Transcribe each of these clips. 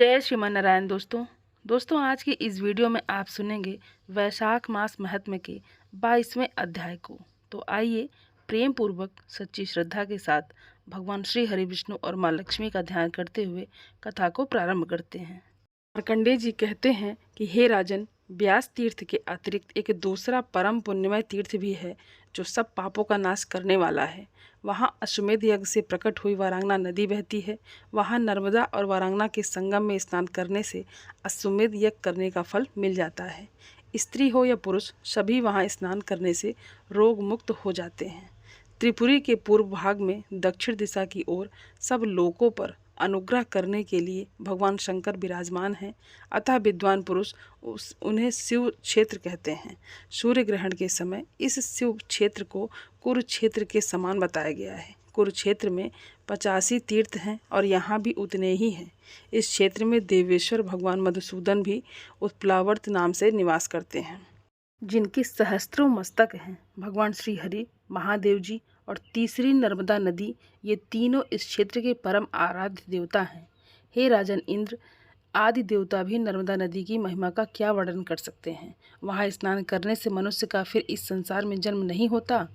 जय श्रीमान नारायण दोस्तों आज की इस वीडियो में आप सुनेंगे वैशाख मास महात्म्य के 22वें अध्याय को। तो आइए प्रेम पूर्वक सच्ची श्रद्धा के साथ भगवान श्री हरि विष्णु और माँ लक्ष्मी का ध्यान करते हुए कथा को प्रारंभ करते हैं। मार्कंडेय जी कहते हैं कि हे राजन, व्यास तीर्थ के अतिरिक्त एक दूसरा परम पुण्यमय तीर्थ भी है जो सब पापों का नाश करने वाला है। वहाँ अश्वमेध यज्ञ से प्रकट हुई वारांगना नदी बहती है। वहाँ नर्मदा और वारांगना के संगम में स्नान करने से अश्वमेध यज्ञ करने का फल मिल जाता है। स्त्री हो या पुरुष, सभी वहाँ स्नान करने से रोग मुक्त हो जाते हैं। त्रिपुरी के पूर्व भाग में दक्षिण दिशा की ओर सब लोकों पर अनुग्रह करने के लिए भगवान शंकर विराजमान हैं। अतः विद्वान पुरुष उन्हें शिव क्षेत्र कहते हैं। सूर्य ग्रहण के समय इस शिव क्षेत्र को कुरुक्षेत्र के समान बताया गया है। कुरुक्षेत्र में 85 तीर्थ हैं और यहाँ भी उतने ही हैं। इस क्षेत्र में देवेश्वर भगवान मधुसूदन भी उत्प्लावर्त नाम से निवास करते हैं, जिनके सहस्त्रों मस्तक हैं। भगवान श्री हरि, महादेव जी और तीसरी नर्मदा नदी, ये तीनों इस क्षेत्र के परम आराध्य देवता हैं। हे राजन इंद्र, आदि देवता भी नर्मदा नदी की महिमा का क्या वर्णन कर सकते हैं। वहाँ स्नान करने से मनुष्य का फिर इस संसार में जन्म नहीं होता।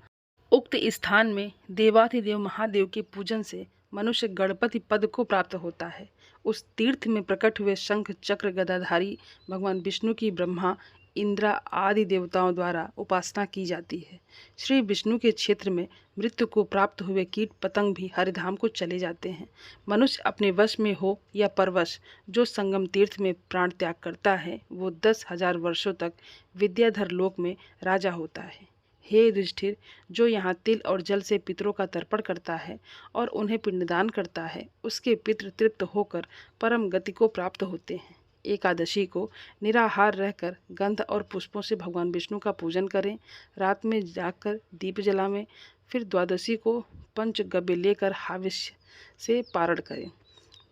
उक्त स्थान में देवाधिदेव महादेव के पूजन से मनुष्य गणपति पद को प्राप्त होता है। उस तीर्थ में प्रकट हुए शंख चक्र गदाधारी भगवान विष्णु की ब्रह्मा, इंद्रा आदि देवताओं द्वारा उपासना की जाती है। श्री विष्णु के क्षेत्र में मृत्यु को प्राप्त हुए कीट पतंग भी हरिधाम को चले जाते हैं। मनुष्य अपने वश में हो या परवश, जो संगम तीर्थ में प्राण त्याग करता है वो 10,000 वर्षों तक विद्याधर लोक में राजा होता है। हे युधिष्ठिर, जो यहाँ तिल और जल से पितरों का तर्पण करता है और उन्हें पिंडदान करता है, उसके पितृ तृप्त होकर परम गति को प्राप्त होते हैं। एकादशी को निराहार रहकर गंध और पुष्पों से भगवान विष्णु का पूजन करें। रात में जाकर दीप जलावें। फिर द्वादशी को पंचगव्य लेकर हाविष्य से पारण करें।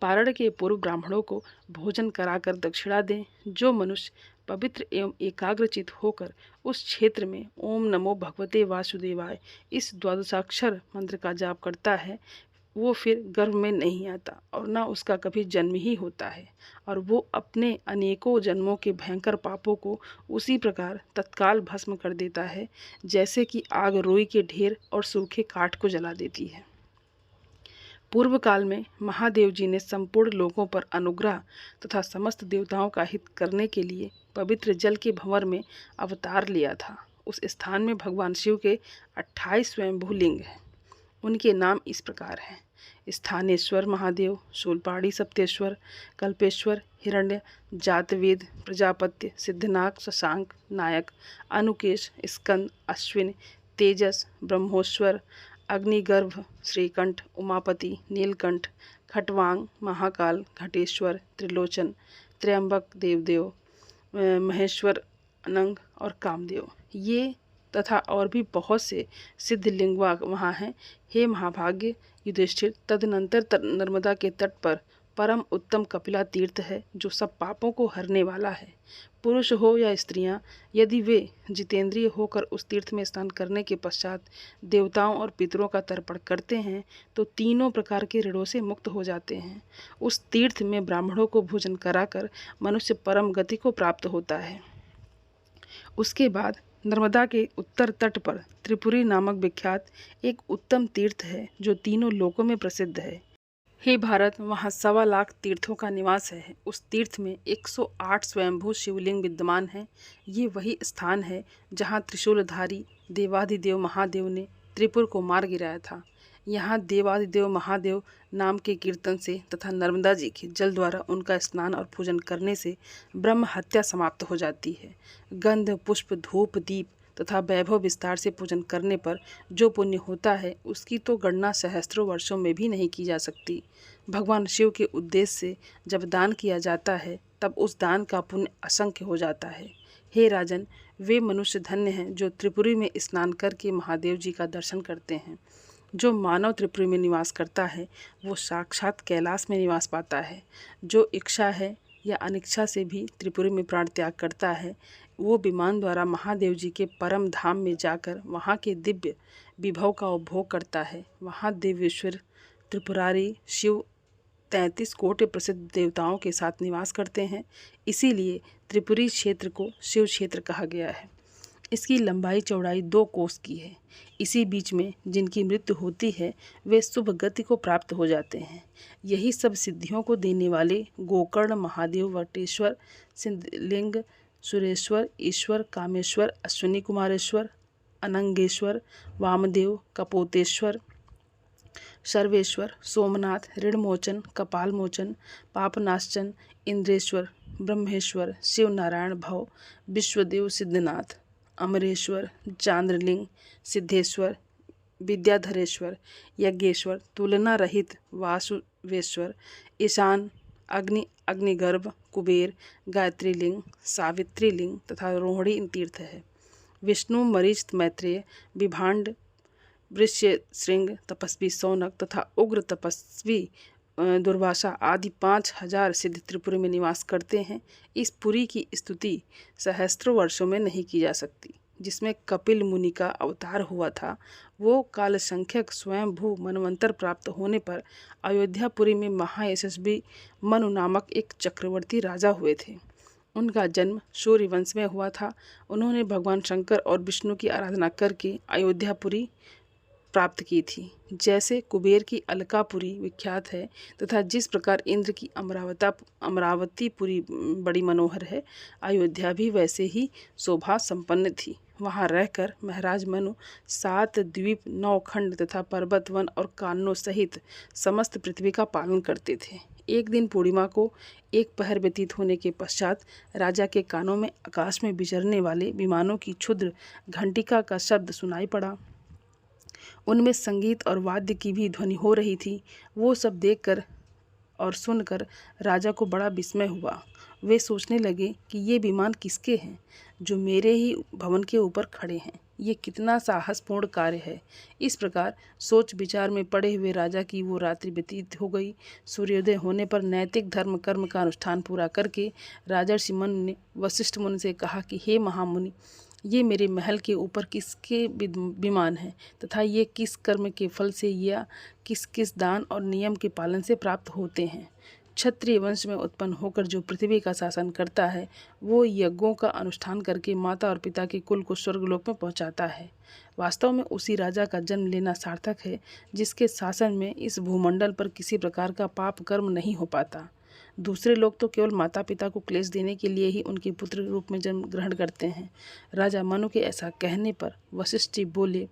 पारण के पूर्व ब्राह्मणों को भोजन कराकर दक्षिणा दें। जो मनुष्य पवित्र एवं एकाग्रचित होकर उस क्षेत्र में ओम नमो भगवते वासुदेवाय इस द्वादशाक्षर मंत्र का जाप करता है, वो फिर गर्भ में नहीं आता और ना उसका कभी जन्म ही होता है, और वो अपने अनेकों जन्मों के भयंकर पापों को उसी प्रकार तत्काल भस्म कर देता है जैसे कि आग रोई के ढेर और सूखे काठ को जला देती है। पूर्व काल में महादेव जी ने संपूर्ण लोगों पर अनुग्रह तथा समस्त देवताओं का हित करने के लिए पवित्र जल के भंवर में अवतार लिया था। उस स्थान में भगवान शिव के 28 स्वयंभू लिंग हैं। उनके नाम इस प्रकार हैं: स्थानेश्वर महादेव, शूलपाणी सप्तेश्वर, कल्पेश्वर, हिरण्य, जातवेद, प्रजापत्य, सिद्धनाग, शशांक, नायक, अनुकेश, स्कंद, अश्विन, तेजस, ब्रह्मोश्वर, अग्निगर्भ, श्रीकंठ, उमापति, नीलकंठ, खटवांग, महाकाल, घटेश्वर, त्रिलोचन, त्र्यंबक, देवदेव, महेश्वर, अनंग और कामदेव, ये तथा और भी बहुत से सिद्धलिंग वहाँ हैं। हे महाभाग्य युधिष्ठिर, तदनंतर नर्मदा के तट पर परम उत्तम कपिला तीर्थ है जो सब पापों को हरने वाला है। पुरुष हो या स्त्रियां, यदि वे जितेंद्रिय होकर उस तीर्थ में स्नान करने के पश्चात देवताओं और पितरों का तर्पण करते हैं तो तीनों प्रकार के ऋणों से मुक्त हो जाते हैं। उस तीर्थ में ब्राह्मणों को भोजन कराकर मनुष्य परम गति को प्राप्त होता है। उसके बाद नर्मदा के उत्तर तट पर त्रिपुरी नामक विख्यात एक उत्तम तीर्थ है जो तीनों लोकों में प्रसिद्ध है। हे भारत, वहाँ 1.25 लाख तीर्थों का निवास है। उस तीर्थ में 108 स्वयंभू शिवलिंग विद्यमान हैं। ये वही स्थान है जहाँ त्रिशूलधारी देवाधिदेव महादेव ने त्रिपुर को मार गिराया था। यहाँ देवाधिदेव महादेव नाम के कीर्तन से तथा नर्मदा जी के जल द्वारा उनका स्नान और पूजन करने से ब्रह्म हत्या समाप्त हो जाती है। गंध, पुष्प, धूप, दीप तथा वैभव विस्तार से पूजन करने पर जो पुण्य होता है उसकी तो गणना सहस्त्रों वर्षों में भी नहीं की जा सकती। भगवान शिव के उद्देश्य से जब दान किया जाता है तब उस दान का पुण्य असंख्य हो जाता है। हे राजन, वे मनुष्य धन्य हैं जो त्रिपुरी में स्नान करके महादेव जी का दर्शन करते हैं। जो मानव त्रिपुरी में निवास करता है वो साक्षात कैलाश में निवास पाता है। जो इच्छा है या अनिच्छा से भी त्रिपुरी में प्राण त्याग करता है वो विमान द्वारा महादेव जी के परम धाम में जाकर वहाँ के दिव्य विभव का उपभोग करता है। वहाँ देवेश्वर त्रिपुरारी शिव 33 कोटि प्रसिद्ध देवताओं के साथ निवास करते हैं। इसीलिए त्रिपुरी क्षेत्र को शिव क्षेत्र कहा गया है। इसकी लंबाई चौड़ाई 2 कोस की है। इसी बीच में जिनकी मृत्यु होती है वे शुभ गति को प्राप्त हो जाते हैं। यही सब सिद्धियों को देने वाले गोकर्ण महादेव, वटेश्वर, सिद्धलिंग, सुरेश्वर, ईश्वर, कामेश्वर, अश्विनी कुमारेश्वर, अनंगेश्वर, वामदेव, कपोतेश्वर, सर्वेश्वर, सोमनाथ, ऋणमोचन, कपालमोचन, पापनाशचन, इंद्रेश्वर, ब्रह्मेश्वर, शिव नारायण भव, विश्वदेव, सिद्धनाथ, अमरेश्वर, चांद्रलिंग, सिद्धेश्वर, विद्याधरेश्वर, यज्ञेश्वर, तुलना रहित वासुवेश्वर, ईशान, अग्निगर्भ, कुबेर, गायत्री लिंग, सावित्री लिंग तथा रोहिणी तीर्थ है। विष्णु, मरीच, मैत्रेय, विभांड, वृष्यशृंग, तपस्वी सौनक तथा उग्र तपस्वी दुर्वासा आदि 5000 सिद्ध त्रिपुरी में निवास करते हैं। इस पुरी की स्तुति सहस्त्रों वर्षों में नहीं की जा सकती। जिसमें कपिल मुनि का अवतार हुआ था, वो कालसंख्यक स्वयंभू मनवंतर प्राप्त होने पर अयोध्यापुरी में महायशस्वी मनु नामक एक चक्रवर्ती राजा हुए थे। उनका जन्म सूर्यवंश में हुआ था। उन्होंने भगवान शंकर और विष्णु की आराधना करके अयोध्यापुरी प्राप्त की थी। जैसे कुबेर की अलकापुरी विख्यात है तथा जिस प्रकार इंद्र की अमरावतीपुरी बड़ी मनोहर है, अयोध्या भी वैसे ही शोभा संपन्न थी। वहाँ रहकर महाराज मनु 7 द्वीप, 9 खंड तथा पर्वत, वन और काननों सहित समस्त पृथ्वी का पालन करते थे। एक दिन पूर्णिमा को एक पहर व्यतीत होने के पश्चात राजा के कानों में आकाश में विचरने वाले विमानों की क्षुद्र घंटिका का शब्द सुनाई पड़ा। उनमें संगीत और वाद्य की भी ध्वनि हो रही थी। वो सब देखकर और सुनकर राजा को बड़ा विस्मय हुआ। वे सोचने लगे कि ये विमान किसके हैं जो मेरे ही भवन के ऊपर खड़े हैं। ये कितना साहसपूर्ण कार्य है। इस प्रकार सोच विचार में पड़े हुए राजा की वो रात्रि व्यतीत हो गई। सूर्योदय होने पर नैतिक धर्म कर्म का अनुष्ठान पूरा करके राजर्षि मनु ने वशिष्ठ मुनि से कहा कि हे महामुनि, ये मेरे महल के ऊपर किसके विमान है तथा ये किस कर्म के फल से या किस किस दान और नियम के पालन से प्राप्त होते हैं। क्षत्रिय वंश में उत्पन्न होकर जो पृथ्वी का शासन करता है, वो यज्ञों का अनुष्ठान करके माता और पिता के कुल को स्वर्गलोक में पहुंचाता है। वास्तव में उसी राजा का जन्म लेना सार्थक है जिसके शासन में इस भूमंडल पर किसी प्रकार का पाप कर्म नहीं हो पाता। दूसरे लोग तो केवल माता पिता को क्लेश देने के लिए ही उनके पुत्र रूप में जन्म ग्रहण करते हैं। राजा मनु के ऐसा कहने पर वशिष्ठ जी बोले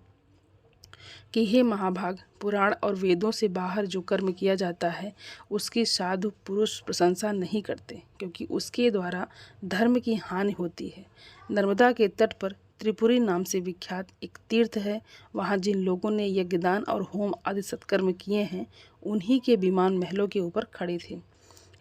कि हे महाभाग, पुराण और वेदों से बाहर जो कर्म किया जाता है उसकी साधु पुरुष प्रशंसा नहीं करते, क्योंकि उसके द्वारा धर्म की हानि होती है। नर्मदा के तट पर त्रिपुरी नाम से विख्यात एक तीर्थ है। वहाँ जिन लोगों ने यज्ञदान और होम आदि सत्कर्म किए हैं, उन्हीं के विमान महलों के ऊपर खड़े थे।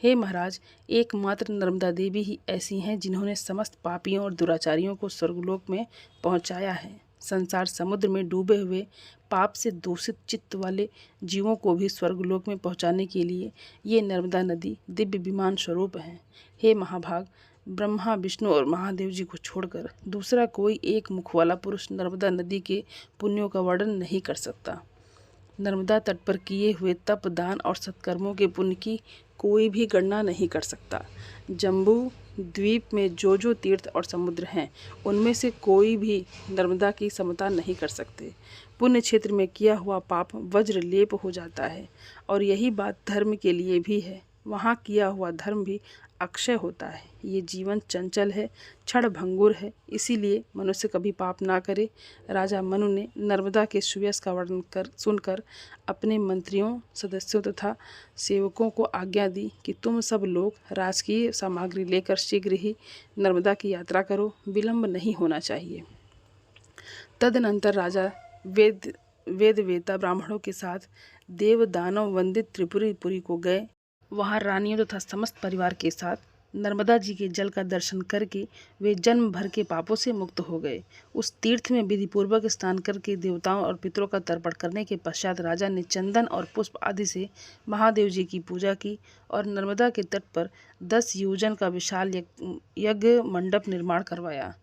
हे महाराज, एकमात्र नर्मदा देवी ही ऐसी हैं जिन्होंने समस्त पापियों और दुराचारियों को स्वर्गलोक में पहुंचाया है। संसार समुद्र में डूबे हुए पाप से दूषित चित्त वाले जीवों को भी स्वर्गलोक में पहुंचाने के लिए ये नर्मदा नदी दिव्य विमान स्वरूप है। हे महाभाग, ब्रह्मा, विष्णु और महादेव जी को छोड़कर दूसरा कोई एक मुख वाला पुरुष नर्मदा नदी के पुण्यों का वर्णन नहीं कर सकता। नर्मदा तट पर किए हुए तप, दान और सत्कर्मों के पुण्य की कोई भी गणना नहीं कर सकता। जम्बू द्वीप में जो तीर्थ और समुद्र हैं, उनमें से कोई भी नर्मदा की समता नहीं कर सकते। पुण्य क्षेत्र में किया हुआ पाप वज्र लेप हो जाता है, और यही बात धर्म के लिए भी है। वहाँ किया हुआ धर्म भी अक्षय होता है। ये जीवन चंचल है, क्षण भंगुर है, इसीलिए मनुष्य कभी पाप ना करे। राजा मनु ने नर्मदा के सुयस का वर्णन सुनकर अपने मंत्रियों, सदस्यों तथा सेवकों को आज्ञा दी कि तुम सब लोग राजकीय सामग्री लेकर शीघ्र ही नर्मदा की यात्रा करो, विलंब नहीं होना चाहिए। तदनंतर राजा वेदवेता ब्राह्मणों के साथ देव दानव वंदित त्रिपुरी को गए। वहाँ रानियों तथा समस्त परिवार के साथ नर्मदा जी के जल का दर्शन करके वे जन्म भर के पापों से मुक्त हो गए। उस तीर्थ में विधिपूर्वक स्नान करके देवताओं और पितरों का तर्पण करने के पश्चात राजा ने चंदन और पुष्प आदि से महादेव जी की पूजा की और नर्मदा के तट पर 10 योजन का विशाल यज्ञ मंडप निर्माण करवाया।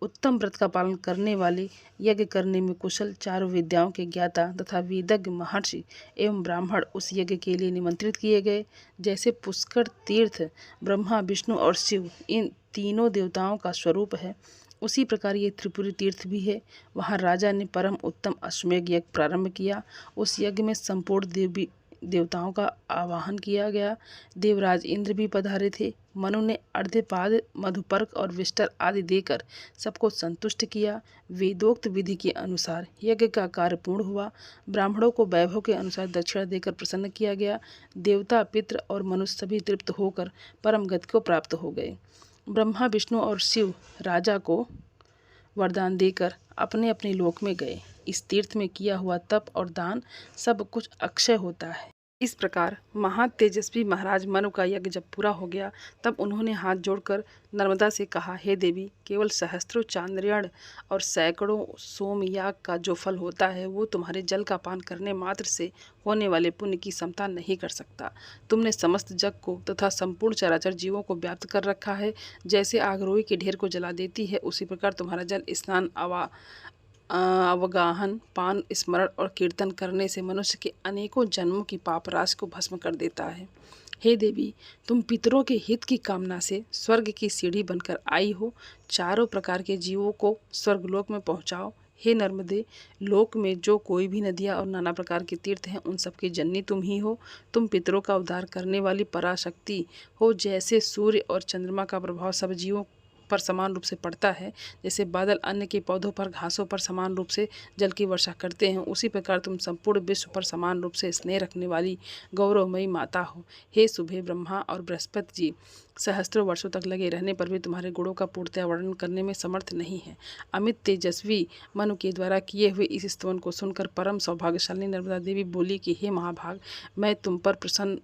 उत्तम व्रत का पालन करने वाले, यज्ञ करने में कुशल, चारों विद्याओं के ज्ञाता तथा वेदज्ञ महर्षि एवं ब्राह्मण उस यज्ञ के लिए निमंत्रित किए गए। जैसे पुष्कर तीर्थ ब्रह्मा, विष्णु और शिव इन तीनों देवताओं का स्वरूप है, उसी प्रकार ये त्रिपुरी तीर्थ भी है। वहाँ राजा ने परम उत्तम अश्वमेध यज्ञ प्रारंभ किया। उस यज्ञ में संपूर्ण देवताओं का आवाहन किया गया। देवराज इंद्र भी पधारे थे। मनु ने अर्धपाद, मधुपर्क और विष्टर आदि देकर सबको संतुष्ट किया। वेदोक्त विधि के अनुसार यज्ञ का कार्य पूर्ण हुआ। ब्राह्मणों को वैभव के अनुसार दक्षिणा देकर प्रसन्न किया गया। देवता, पितृ और मनुष्य सभी तृप्त होकर परम गति को प्राप्त हो गए। ब्रह्मा, विष्णु और शिव राजा को वरदान देकर अपने अपने लोक में गए। इस तीर्थ में किया हुआ तप और दान सब कुछ अक्षय होता है। इस प्रकार महातेजस्वी महाराज मनु का यज्ञ जब पूरा हो गया, तब उन्होंने हाथ जोड़कर नर्मदा से कहा, हे देवी, केवल सहस्त्रों चांद्रयान और सैकड़ों सोमयाग का जो फल होता है वो तुम्हारे जल का पान करने मात्र से होने वाले पुण्य की समता नहीं कर सकता। तुमने समस्त जग को तथा संपूर्ण चराचर जीवों को व्याप्त कर रखा है। जैसे आग रोई के ढेर को जला देती है, उसी प्रकार तुम्हारा जल स्नान, अवगाहन, पान, स्मरण और कीर्तन करने से मनुष्य के अनेकों जन्मों की पाप राशि को भस्म कर देता है। हे देवी, तुम पितरों के हित की कामना से स्वर्ग की सीढ़ी बनकर आई हो। चारों प्रकार के जीवों को स्वर्गलोक में पहुँचाओ। हे नर्मदे, लोक में जो कोई भी नदियाँ और नाना प्रकार के तीर्थ हैं, उन सबकी जननी तुम ही हो। तुम पितरों का उद्धार करने वाली पराशक्ति हो। जैसे सूर्य और चंद्रमा का प्रभाव सब जीवों पर समान रूप से पड़ता है, जैसे बादल अन्न के पौधों पर, घासों पर समान रूप से जल की वर्षा करते हैं, उसी प्रकार तुम संपूर्ण विश्व पर समान रूप से स्नेह रखने वाली गौरवमयी माता हो। हे शुभे, ब्रह्मा और बृहस्पति जी सहस्त्रों वर्षों तक लगे रहने पर भी तुम्हारे गुणों का पूर्णतया वर्णन करने में समर्थ नहीं है। अमित तेजस्वी मनु के द्वारा किए हुए इस स्तवन को सुनकर परम सौभाग्यशाली नर्मदा देवी बोली कि हे महाभाग, मैं तुम पर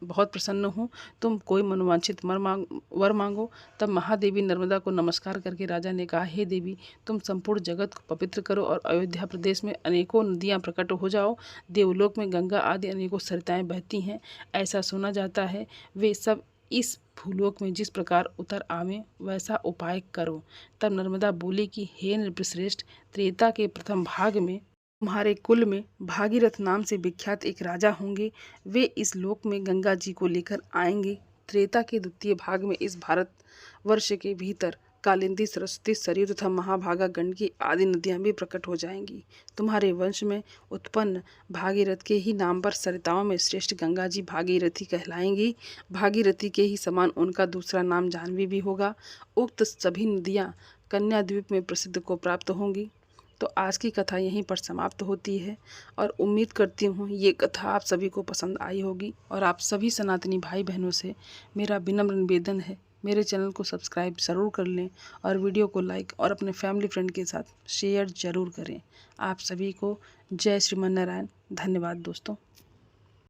बहुत प्रसन्न हूँ। तुम कोई मनोवांछित वर मांगो। तब महादेवी नर्मदा को नमस्कार करके राजा ने कहा, हे देवी, तुम संपूर्ण जगत को पवित्र करो और अयोध्या प्रदेश में अनेकों नदियाँ प्रकट हो जाओ। देवलोक में गंगा आदि अनेकों सरिताएं बहती हैं, ऐसा सुना जाता है। वे सब इस भूलोक में जिस प्रकार उतर आवें, वैसा उपाय करो। तब नर्मदा बोली कि हे नृपश्रेष्ठ, त्रेता के प्रथम भाग में तुम्हारे कुल में भागीरथ नाम से विख्यात एक राजा होंगे। वे इस लोक में गंगा जी को लेकर आएंगे। त्रेता के द्वितीय भाग में इस भारत वर्ष के भीतर कालिंदी, सरस्वती, सरयू तथा महाभागा, गंडकी आदि नदियां भी प्रकट हो जाएंगी। तुम्हारे वंश में उत्पन्न भागीरथ के ही नाम पर सरिताओं में श्रेष्ठ गंगा जी भागीरथी कहलाएंगी। भागीरथी के ही समान उनका दूसरा नाम जाह्नवी भी होगा। उक्त सभी नदियां कन्या द्वीप में प्रसिद्ध को प्राप्त होंगी। तो आज की कथा यहीं पर समाप्त होती है और उम्मीद करती हूँ ये कथा आप सभी को पसंद आई होगी। और आप सभी सनातनी भाई बहनों से मेरा विनम्र निवेदन है, मेरे चैनल को सब्सक्राइब ज़रूर कर लें और वीडियो को लाइक और अपने फैमिली फ्रेंड के साथ शेयर ज़रूर करें। आप सभी को जय श्रीमन नारायण। धन्यवाद दोस्तों।